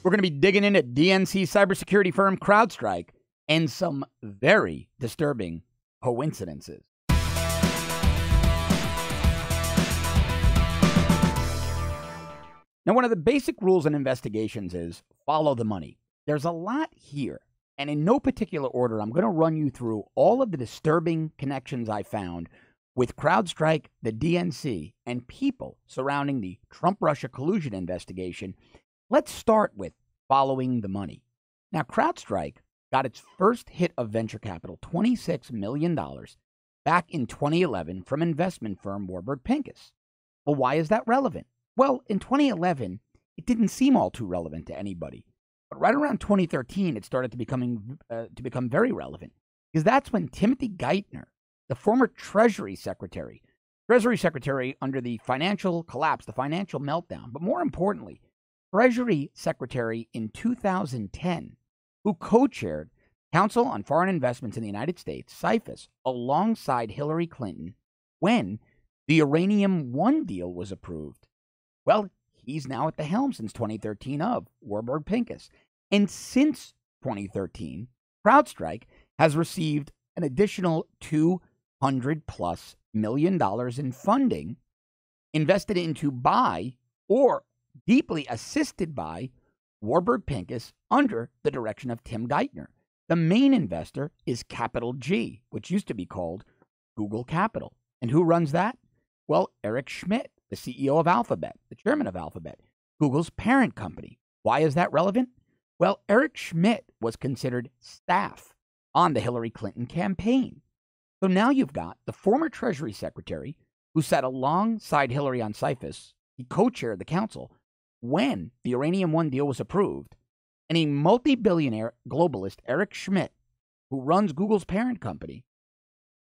We're going to be digging into DNC cybersecurity firm CrowdStrike and some very disturbing coincidences. Now, one of the basic rules in investigations is follow the money. There's a lot here, and in no particular order, I'm going to run you through all of the disturbing connections I found with CrowdStrike, the DNC, and people surrounding the Trump-Russia collusion investigation. Let's start with following the money. Now, CrowdStrike got its first hit of venture capital, $26 million, back in 2011 from investment firm Warburg Pincus. Well, why is that relevant? Well, in 2011, it didn't seem all too relevant to anybody. But right around 2013, it started to become very relevant, because that's when Timothy Geithner, the former Treasury Secretary under the financial collapse, the financial meltdown, but more importantly, Treasury Secretary in 2010, who co-chaired Council on Foreign Investments in the United States, CFIUS, alongside Hillary Clinton when the Uranium One deal was approved. Well, he's now at the helm since 2013 of Warburg Pincus. And since 2013, CrowdStrike has received an additional $200+ million in funding invested into by or deeply assisted by Warburg Pincus under the direction of Tim Geithner. The main investor is Capital G, which used to be called Google Capital. And who runs that? Well, Eric Schmidt, the CEO of Alphabet, the chairman of Alphabet, Google's parent company. Why is that relevant? Well, Eric Schmidt was considered staff on the Hillary Clinton campaign. So now you've got the former Treasury Secretary who sat alongside Hillary on CFIUS. He co-chaired the council when the Uranium One deal was approved, and a multi-billionaire globalist, Eric Schmidt, who runs Google's parent company,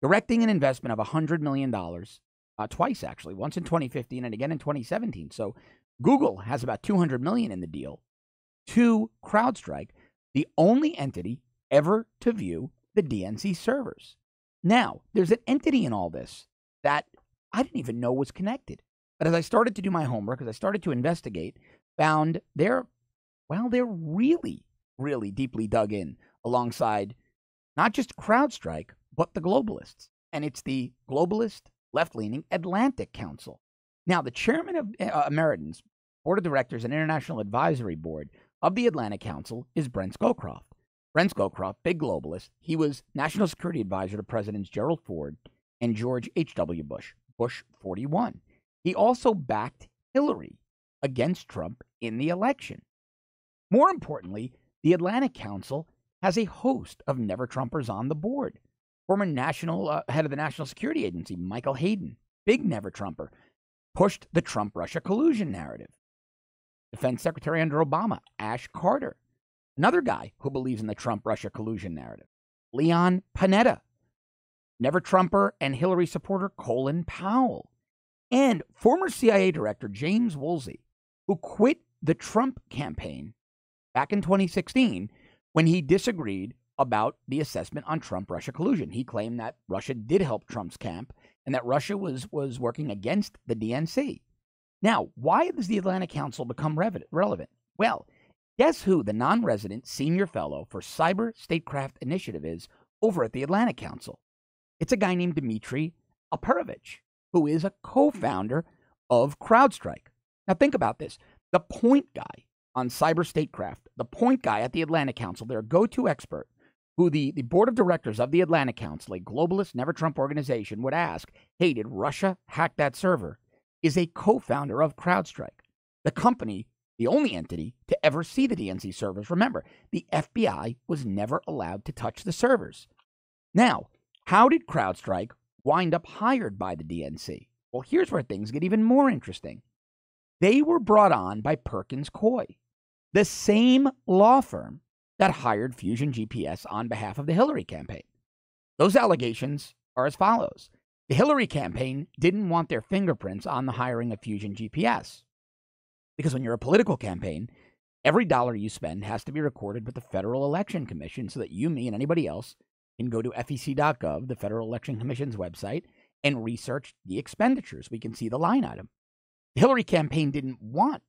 directing an investment of $100 million, twice actually, once in 2015 and again in 2017. So Google has about $200 million in the deal to CrowdStrike, the only entity ever to view the DNC servers. Now, there's an entity in all this that I didn't even know was connected. But as I started to do my homework, as I started to investigate, found they're really, really deeply dug in alongside not just CrowdStrike, but the globalists. And it's the globalist, left-leaning Atlantic Council. Now, the chairman of Emeritus, Board of Directors and International Advisory Board of the Atlantic Council is Brent Scowcroft. Brent Scowcroft, big globalist. He was National Security Advisor to Presidents Gerald Ford and George H.W. Bush, Bush 41. He also backed Hillary against Trump in the election. More importantly, the Atlantic Council has a host of never-Trumpers on the board. Former head of the National Security Agency, Michael Hayden, big never-Trumper, pushed the Trump-Russia collusion narrative. Defense Secretary under Obama, Ash Carter, another guy who believes in the Trump-Russia collusion narrative. Leon Panetta, never-Trumper and Hillary supporter Colin Powell, and former CIA Director James Woolsey, who quit the Trump campaign back in 2016 when he disagreed about the assessment on Trump-Russia collusion. He claimed that Russia did help Trump's camp and that Russia was working against the DNC. Now, why does the Atlantic Council become relevant? Well, guess who the non-resident senior fellow for Cyber Statecraft Initiative is over at the Atlantic Council? It's a guy named Dmitry Alperovitch, who is a co-founder of CrowdStrike. Now think about this. The point guy on cyber statecraft, the point guy at the Atlantic Council, their go-to expert, who the board of directors of the Atlantic Council, a globalist, never-Trump organization, would ask, hey, did Russia hack that server, is a co-founder of CrowdStrike, the company, the only entity to ever see the DNC servers. Remember, the FBI was never allowed to touch the servers. Now, how did CrowdStrike wind up hired by the DNC? Well, here's where things get even more interesting. They were brought on by Perkins Coie, the same law firm that hired Fusion GPS on behalf of the Hillary campaign. Those allegations are as follows. The Hillary campaign didn't want their fingerprints on the hiring of Fusion GPS, because when you're a political campaign, every dollar you spend has to be recorded with the Federal Election Commission so that you, me, and anybody else can go to fec.gov, the Federal Election Commission's website, and research the expenditures. We can see the line item. The Hillary campaign didn't want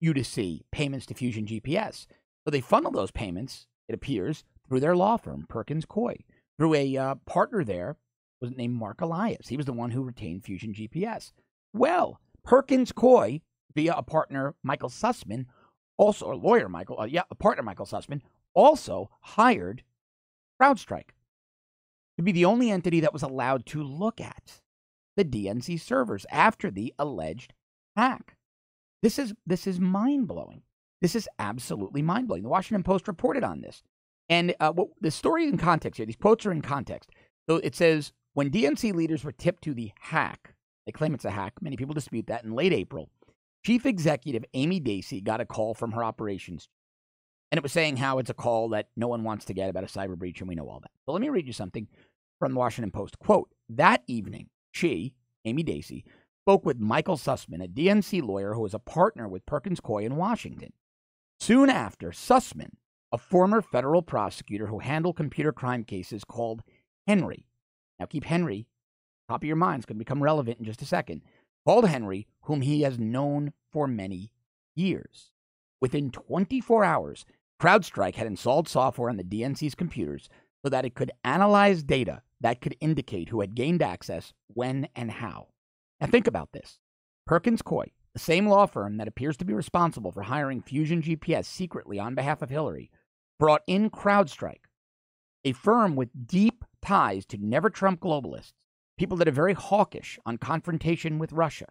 you to see payments to Fusion GPS. So they funnel those payments, it appears, through their law firm, Perkins Coie, through a partner there was named Mark Elias. He was the one who retained Fusion GPS. Well, Perkins Coie, via a partner, Michael Sussman, also a lawyer, a partner, Michael Sussman, also hired CrowdStrike to be the only entity that was allowed to look at the DNC servers after the alleged hack. This is mind-blowing. This is absolutely mind-blowing. The Washington Post reported on this. And the story in context here, these quotes are in context. So it says, when DNC leaders were tipped to the hack, they claim it's a hack, many people dispute that, in late April, Chief Executive Amy Dacey got a call from her operations. And it was saying how it's a call that no one wants to get about a cyber breach, and we know all that. So let me read you something from the Washington Post. Quote, that evening, she, Amy Dacey, spoke with Michael Sussman, a DNC lawyer who was a partner with Perkins Coie in Washington. Soon after, Sussman, a former federal prosecutor who handled computer crime cases, called Henry. Now keep Henry, top of your mind, it's going to become relevant in just a second. Called Henry, whom he has known for many years. Within 24 hours, CrowdStrike had installed software on the DNC's computers so that it could analyze data that could indicate who had gained access, when, and how. Now think about this. Perkins Coie, the same law firm that appears to be responsible for hiring Fusion GPS secretly on behalf of Hillary, brought in CrowdStrike, a firm with deep ties to never-Trump globalists, people that are very hawkish on confrontation with Russia.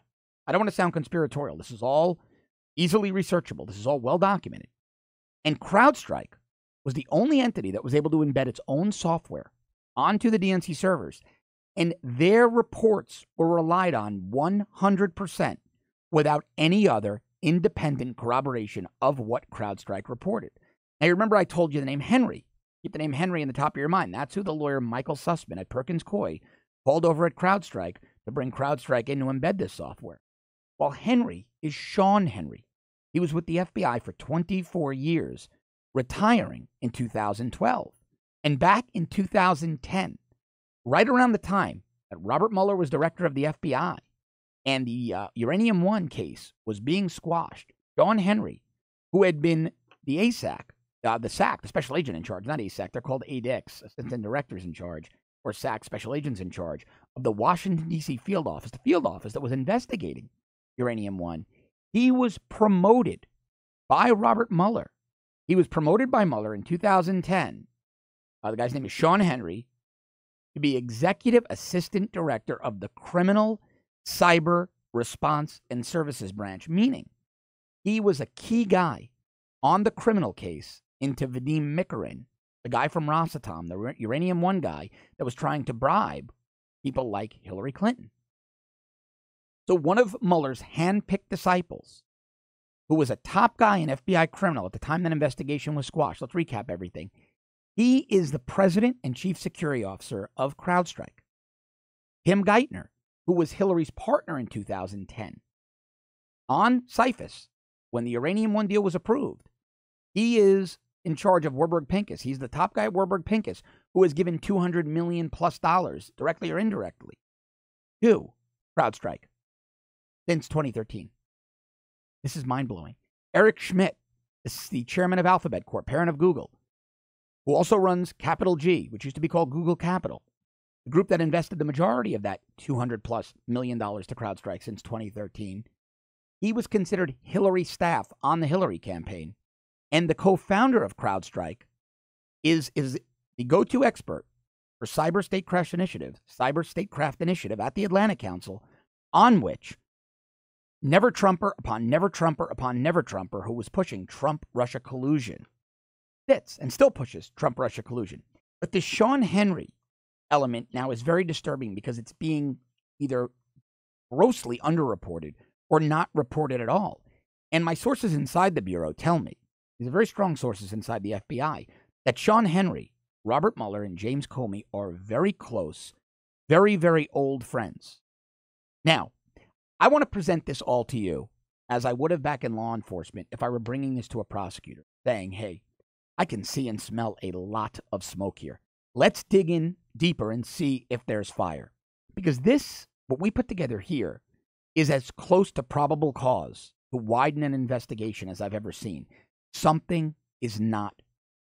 I don't want to sound conspiratorial. This is all easily researchable. This is all well-documented. And CrowdStrike was the only entity that was able to embed its own software onto the DNC servers, and their reports were relied on 100% without any other independent corroboration of what CrowdStrike reported. Now, you remember I told you the name Henry. Keep the name Henry in the top of your mind. That's who the lawyer Michael Sussman at Perkins Coie called over at CrowdStrike to bring CrowdStrike in to embed this software. Well, Henry is Shawn Henry. He was with the FBI for 24 years, retiring in 2012. And back in 2010, right around the time that Robert Mueller was director of the FBI and the Uranium One case was being squashed, Shawn Henry, who had been the ASAC, the SAC, the special agent in charge, not ASAC, they're called ADICs, assistant directors in charge, or SAC, special agents in charge, of the Washington, D.C. field office, the field office that was investigating Uranium One, he was promoted by Robert Mueller. He was promoted by Mueller in 2010. The guy's name is Shawn Henry, to be executive assistant director of the Criminal Cyber Response and Services Branch, meaning he was a key guy on the criminal case into Vadim Mikarin, the guy from Rosatom, the Uranium One guy that was trying to bribe people like Hillary Clinton. So one of Mueller's hand-picked disciples, who was a top guy in FBI criminal at the time that investigation was squashed. Let's recap everything. He is the president and chief security officer of CrowdStrike. Tim Geithner, who was Hillary's partner in 2010. On CIFIS, when the Uranium One deal was approved, he is in charge of Warburg Pincus. He's the top guy at Warburg Pincus, who has given $200 million plus, directly or indirectly, to CrowdStrike since 2013. This is mind-blowing. Eric Schmidt is the chairman of Alphabet Corp, parent of Google, who also runs Capital G, which used to be called Google Capital, the group that invested the majority of that $200+ million to CrowdStrike since 2013. He was considered Hillary staff on the Hillary campaign, and the co-founder of CrowdStrike is the go-to expert for cyber statecraft initiative at the Atlantic Council, on which never-Trumper upon never-Trumper upon never-Trumper who was pushing Trump-Russia collusion fits and still pushes Trump-Russia collusion. But the Shawn Henry element now is very disturbing because it's being either grossly underreported or not reported at all. And my sources inside the Bureau tell me, these are very strong sources inside the FBI, that Shawn Henry, Robert Mueller, and James Comey are very close, very, very old friends. Now, I want to present this all to you as I would have back in law enforcement if I were bringing this to a prosecutor, saying, hey, I can see and smell a lot of smoke here. Let's dig in deeper and see if there's fire. Because this, what we put together here, is as close to probable cause to widen an investigation as I've ever seen. Something is not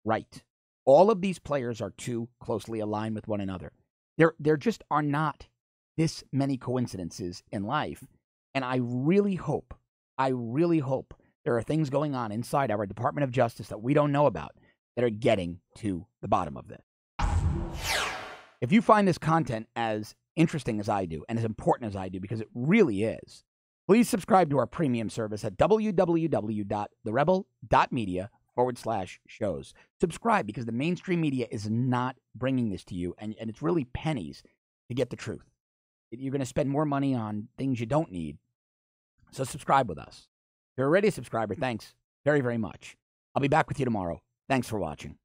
right. All of these players are too closely aligned with one another. There just are not this many coincidences in life. And I really hope there are things going on inside our Department of Justice that we don't know about that are getting to the bottom of this. If you find this content as interesting as I do and as important as I do, because it really is, please subscribe to our premium service at www.therebel.media/shows. Subscribe, because the mainstream media is not bringing this to you, and it's really pennies to get the truth. You're going to spend more money on things you don't need. So subscribe with us. If you're already a subscriber, thanks very, very much. I'll be back with you tomorrow. Thanks for watching.